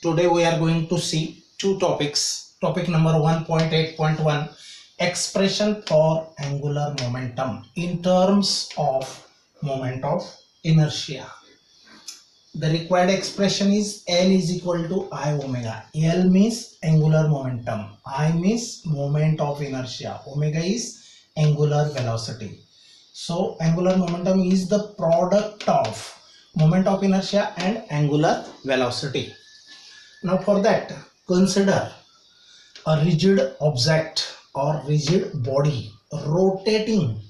Today we are going to see two topics. Topic number 1.8.1, expression for angular momentum in terms of moment of inertia. The required expression is L is equal to I omega. L means angular momentum, I means moment of inertia, omega is angular velocity. So angular momentum is the product of moment of inertia and angular velocity. Now for that, consider a rigid object or rigid body rotating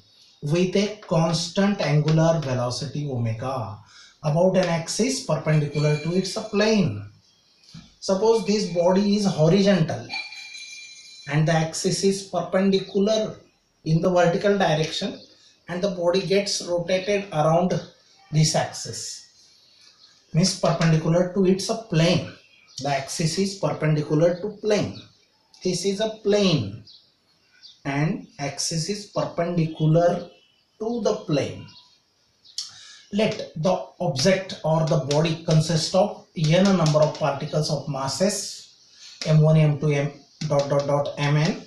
with a constant angular velocity omega about an axis perpendicular to its plane. Suppose this body is horizontal and the axis is perpendicular in the vertical direction and the body gets rotated around this axis, means perpendicular to its plane. The axis is perpendicular to plane. This is a plane and axis is perpendicular to the plane. Let the object or the body consist of n number of particles of masses m1, m2, m mn,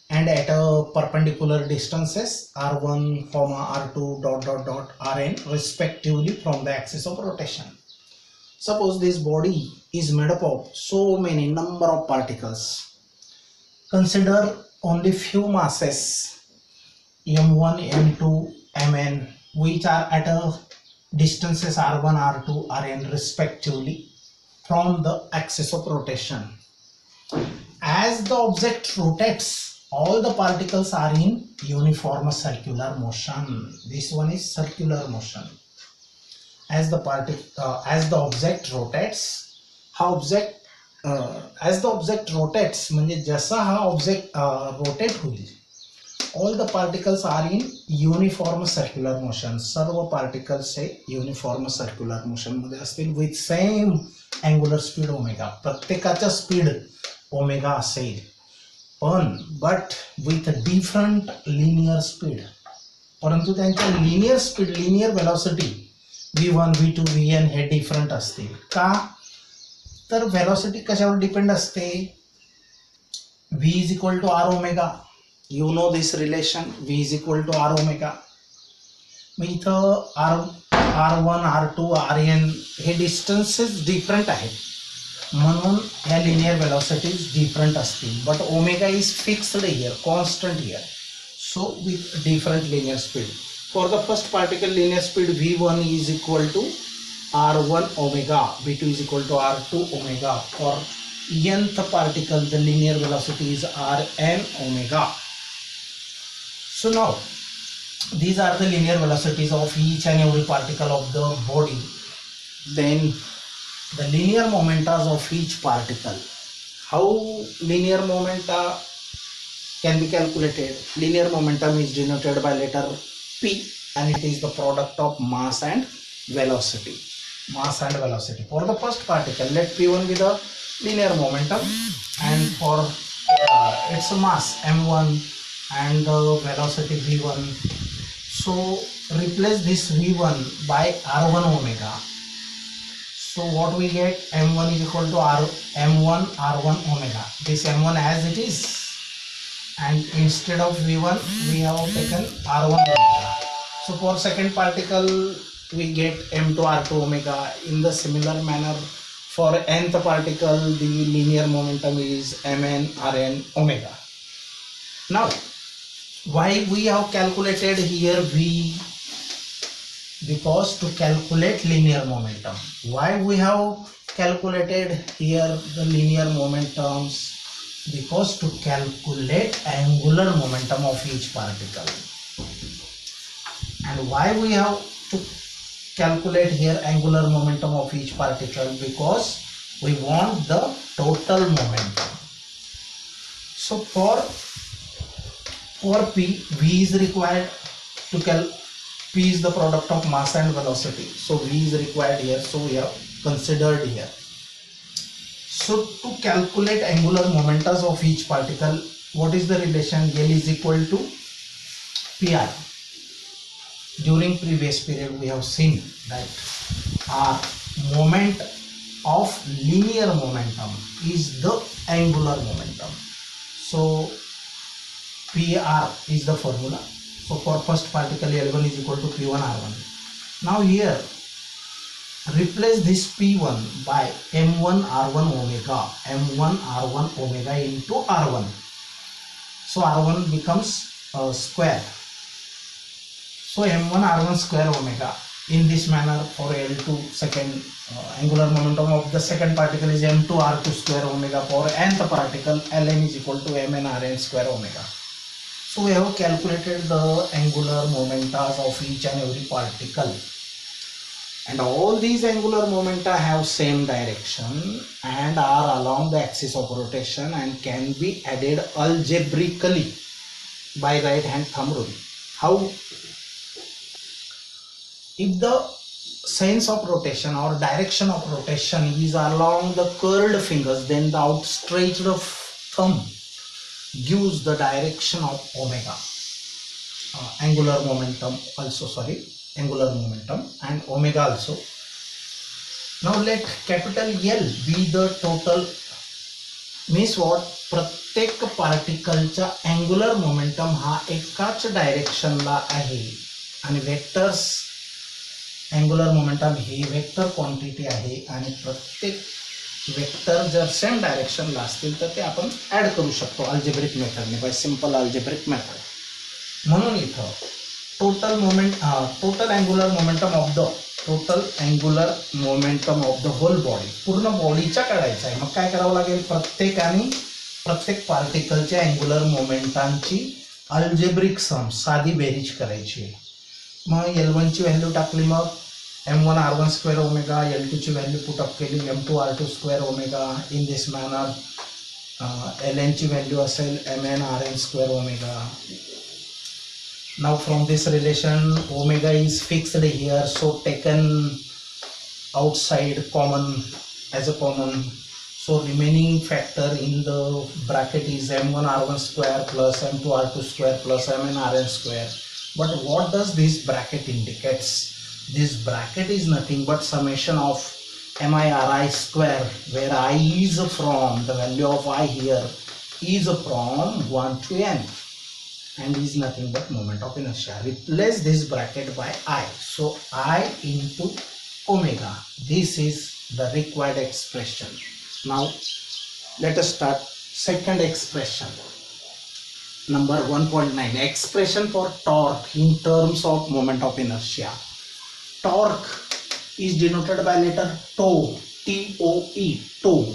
and at a perpendicular distances r1, r2, rn respectively from the axis of rotation. Suppose this body is made up of so many number of particles. Consider only few masses m1, m2, mn, which are at a distances r1, r2, rn respectively from the axis of rotation. As the object rotates, all the particles are in uniform circular motion. This one is circular motion. As the object rotates, as the object rotates, म्हणजे जसा हा object rotate होईल, all the particles are in uniform circular motion. Serve particles hey uniform circular motion मध्ये असतील with same angular speed omega. प्रत्येकाचा speed omega असेल, but with different linear speed. परंतु त्यांच्या linear speed, linear velocity v1, v2, vn हे different असतील. का तर velocity कशावर डिपेंड असते? v is equal to r omega. You know this relation, v is equal to r omega. मग इथं r1, r2, rn हे distances different आहेत म्हणून ह्या linear velocities different असतील. But omega is fixed here, constant here. So with different linear speed. For the first particle, linear speed v1 is equal to r1 omega, v2 is equal to r2 omega. For nth particle, the linear velocity is rn omega. So now, these are the linear velocities of each and every particle of the body. Then the linear momentas of each particle. How linear momenta can be calculated? Linear momentum is denoted by letter P and it is the product of mass and velocity. Mass and velocity. For the first particle, let P1 be the linear momentum and for its mass m1 and the velocity v1. So replace this v1 by r1 omega. So what we get? m1 is equal to m1 r1 omega. This m1 as it is, and instead of v1 we have taken r1 omega. So for second particle we get m2 r2 omega. In the similar manner for nth particle the linear momentum is mn rn omega. Now why we have calculated here v? Because to calculate linear momentum. Why we have calculated here the linear momentums? Because to calculate angular momentum of each particle. And why we have to calculate here angular momentum of each particle? Because we want the total momentum. So for P, v is required to P is the product of mass and velocity. So v is required here. So we have considered here. So to calculate angular momentas of each particle, what is the relation? L is equal to Pi. During previous period we have seen that our moment of linear momentum is the angular momentum. So PR is the formula. So for first particle L1 is equal to P1 R1. Now here replace this P1 by M1 R1 omega, M1 R1 omega into R1. So R1 becomes square. So M1 R1 square omega. In this manner, for L2 second angular momentum of the second particle is M2 R2 square omega. For nth particle Ln is equal to Mn Rn square omega. So we have calculated the angular momenta of each and every particle, and all these angular momenta have same direction and are along the axis of rotation and can be added algebraically by right hand thumb rule. How? If the sense of rotation or direction of rotation is along the curled fingers, then the outstretched thumb gives the direction of omega, angular momentum and omega also. Now let capital L be the total, means what, प्रत्येक पार्टिकलचा angular momentum हा एकाच डायरेक्शनला आहे आणि vectors angular momentum ही vector quantity आहे आणि प्रत्येक vector जर same डायरेक्शनला असतील तर ते आपण ॲड करू शकतो अल्जेब्रिक मेथडने, बाय सिंपल अल्जेब्रिक मेथड. म्हणून इथं total angular momentum of the whole body, पूर्ण बॉडीचा काढायचा आहे. मग काय करावं लागेल, प्रत्येक पार्टिकलच्या अँगुलर मोमेंटांची अल्जेब्रिक सम साधी बेरीज करायची. मग L1 ची व्हॅल्यू टाकली, मग M1 R1 square omega, L2 ची व्हॅल्यू पुट अप केली M2 R2 square omega. In this manner Ln ची व्हॅल्यू असेल Mn Rn square omega. Now from this relation omega is fixed here, so taken outside common as a common, so remaining factor in the bracket is M1 R1 square plus M2 R2 square plus Mn Rn square. But what does this bracket indicates? This bracket is nothing but summation of mi ri square, where I is from, the value of I here is from 1 to n and is nothing but moment of inertia. Replace this bracket by I, so I into omega. This is the required expression. Now let us start second expression, number 1.9, expression for torque in terms of moment of inertia. Torque is denoted by letter tau, T-O-E, tau,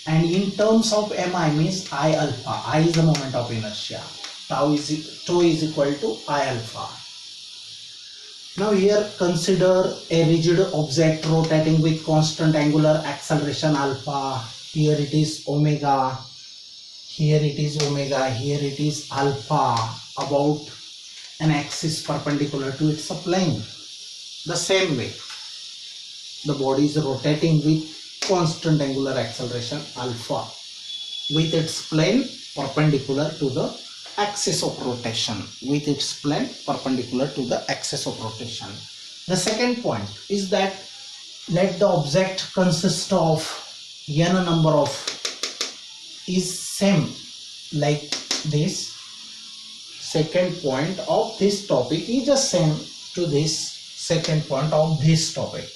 and in terms of mi means I alpha. I is the moment of inertia, tau is equal to I alpha. Now here consider a rigid object rotating with constant angular acceleration alpha. Here it is omega, here it is omega, here it is alpha, about an axis perpendicular to its plane. The same way, the body is rotating with constant angular acceleration alpha with its plane perpendicular to the axis of rotation, with its plane perpendicular to the axis of rotation. The second point is that let the object consist of n number of is same like this. Second point of this topic is the same to this second point of this topic.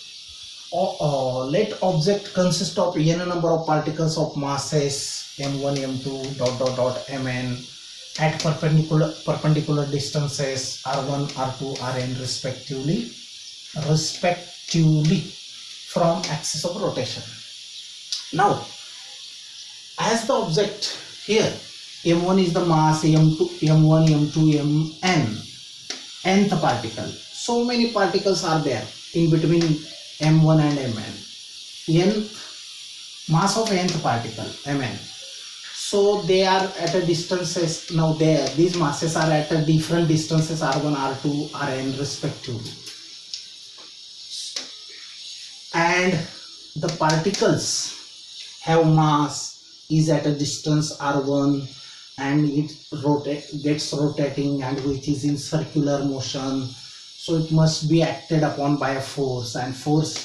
Let object consist of n number of particles of masses m1 m2 dot mn at perpendicular distances r1 r2 rn respectively from axis of rotation. Now as the object here, m1 is the mass, m1 m2 mn, nth particle. So many particles are there in between m1 and mn. Mass of nth particle mn. So they are at a distances. Now these masses are at a different distances r1 r2 rn respectively, and the particles have mass is at a distance r1 and it gets rotating and which is in circular motion, so it must be acted upon by a force, and force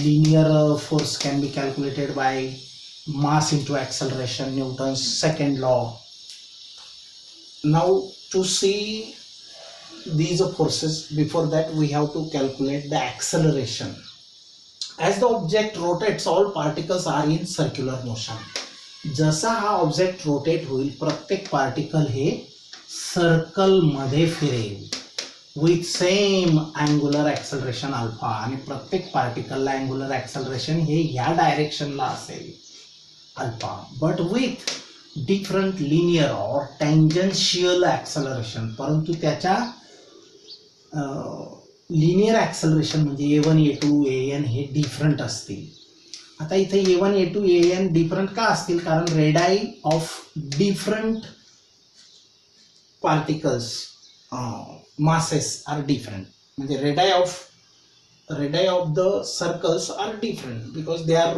linear force can be calculated by mass into acceleration, Newton's second law. Now to see these forces, before that we have to calculate the acceleration. As the object rotates, all particles are in circular motion. जसा हा object rotate होईल प्रत्येक particle हे circle मध्ये फिरेल with same angular acceleration alpha, आणि प्रत्येक पार्टिकलला angular acceleration हे ह्या डायरेक्शनला असेल alpha, but with different linear और टेंजेन्शियल ऍक्सलरेशन. परंतु त्याच्या लिनियर ऍक्सलरेशन म्हणजे A1 A2 AN hey different असतील. आता इथे A1 A2 AN डिफरंट का असतील, कारण radii of different particles masses are different. म्हणजे radii of the circles are different because they are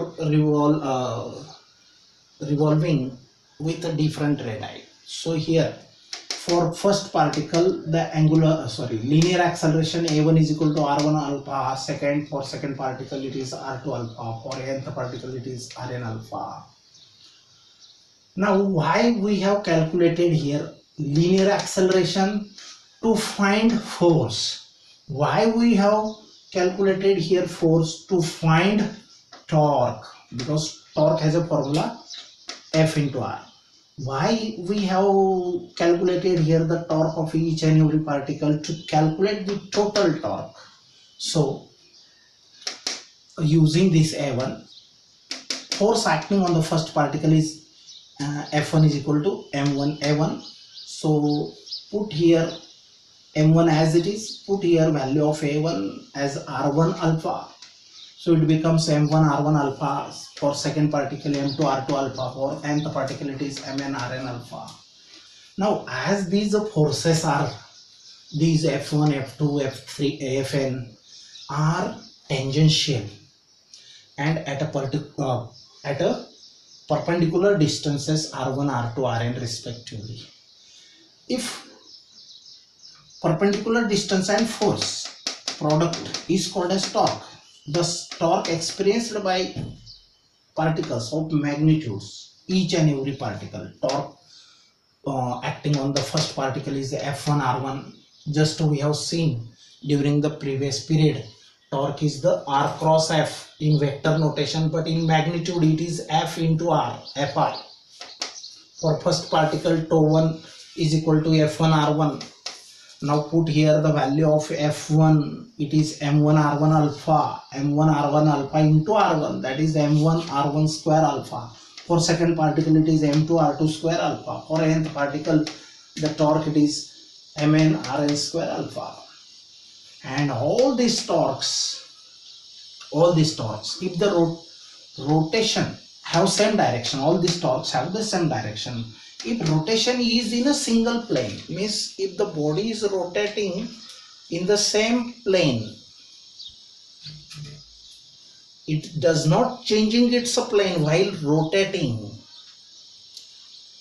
revolving with a different radii. So here for first particle the linear acceleration A1 is equal to R1 alpha. For second particle it is R2 alpha. For nth particle it is Rn alpha. Now why we have calculated here linear acceleration? To find force. Why we have calculated here force? To find torque, because torque has a formula F into R. Why we have calculated here the torque of each and every particle? To calculate the total torque. So using this A1, force acting on the first particle is F1 is equal to M1 A1. So put here M1 as it is, put here value of A1 as R1 alpha. So it becomes M1 R1 alpha. For second particle M2 R2 alpha. For nth particle it is Mn Rn alpha. Now as these forces are, these F1, F2, F3, Fn are tangential and at a perpendicular distances R1, R2, Rn respectively. If perpendicular distance and force product is called as torque. The torque experienced by particles of magnitudes, each and every particle, torque acting on the first particle is F1 R1. Just we have seen during the previous period, torque is the R cross F in vector notation, but in magnitude it is F into R, Fr. For first particle τ1 is equal to F1 R1. Now put here the value of F1, it is M1 R1 alpha, M1 R1 alpha into R1, that is M1 R1 square alpha. For second particle it is M2 R2 square alpha. For nth particle the torque it is Mn Rn square alpha. And all these torques, if the rotation have same direction, all these torques have the same direction. If rotation is in a single plane, means if the body is rotating in the same plane, it does not changing its plane while rotating.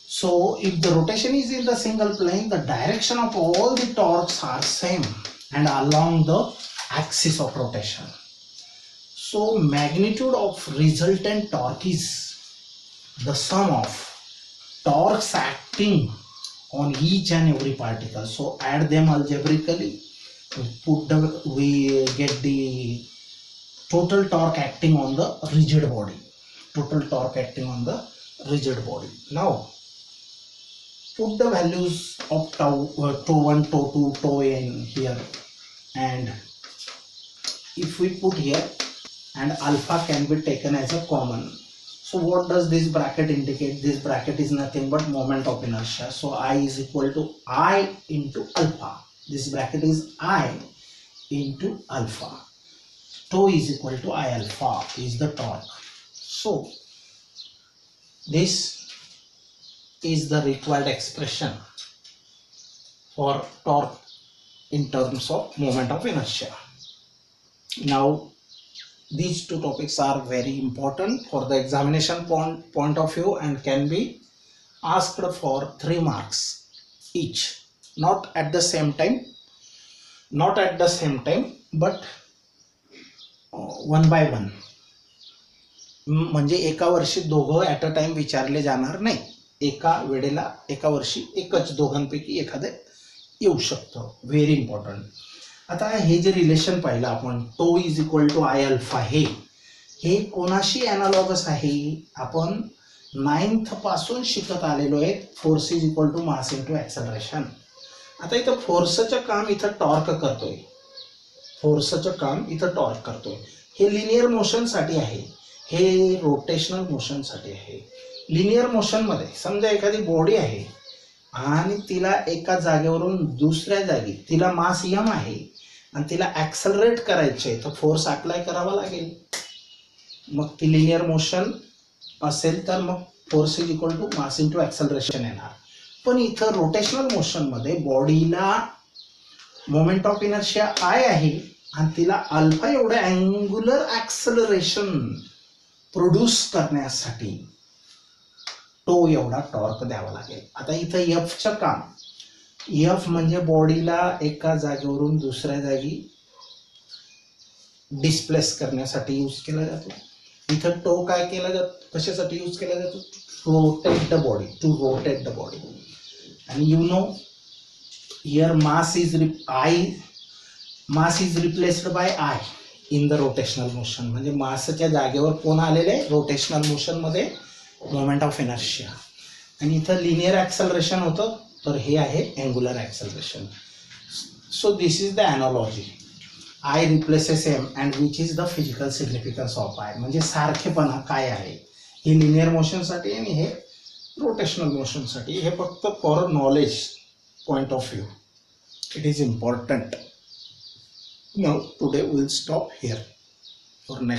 So if the rotation is in the single plane, the direction of all the torques are same and along the axis of rotation. So magnitude of resultant torque is the sum of torques acting on each and every particle. So add them algebraically, we get the total torque acting on the rigid body. Now put the values of τ1, τ2, τn here, and if we put here, and alpha can be taken as a common. So what does this bracket indicate? This bracket is nothing but moment of inertia. So I is equal to I into alpha. This bracket is I into alpha. Tau is equal to I alpha is the torque. So this is the required expression for torque in terms of moment of inertia. Now these two topics are very important for the examination point of view and can be asked for 3 marks each, not at the same time, but one by one. म्हणजे एका वर्षी दोघं at a time विचारले जाणार नाही, एका वेळेला एका वर्षी एकच दोघांपैकी एखादं येऊ शकतं. Very important. आता हे जे रिलेशन पाहिलं आपण, tau is equal to I alpha, हे कोणाशी ॲनालॉगस आहे, आपण 9th पासून शिकत आलेलो आहे. Force is equal to mass into acceleration. आता इथं फोर्सचं काम इथं टॉर्क करतोय, फोर्सचं काम इथं टॉर्क करतोय. हे लिनियर मोशनसाठी आहे, हे रोटेशनल मोशनसाठी आहे. लिनियर मोशनमध्ये समजा एखादी बॉडी आहे आणि तिला एका जागेवरून दुसऱ्या जागी, तिला मास यम आहे आणि तिला ॲक्सलरेट करायचे, तर फोर्स अप्लाय करावा लागेल. मग ती लिनियर मोशन असेल तर मग force is equal to mass into acceleration येणार. पण इथं रोटेशनल मोशनमध्ये बॉडीला मोमेंट ऑफ इनर्शिया आय आहे आणि तिला अल्फा एवढं अँग्युलर ॲक्सलरेशन प्रोड्यूस करण्यासाठी टो एवढा टॉर्क द्यावा लागेल. आता इथं एफचं काम, एफ म्हणजे बॉडीला एका जागेवरून दुसऱ्या जागी डिस्प्लेस करण्यासाठी यूज केला जातो. इथं टो काय केला जातो, कशासाठी यूज केला जातो, rotate the body, to rotate the body. आणि you know here mass is replaced by I in the rotational motion. म्हणजे मासच्या जागेवर कोण आलेले आहे, रोटेशनल मोशनमध्ये मोमेंट ऑफ इनर्शिया. आणि इथं लिनियर ॲक्सलरेशन होतं, तर हे आहे angular acceleration. So this is the analogy. I replaces M and which is the physical significance of I. म्हणजे सारखेपणा काय आहे, हे लिनियर मोशनसाठी आणि हे रोटेशनल मोशनसाठी. हे फक्त for knowledge point of view it is important. Now today we'll stop here for next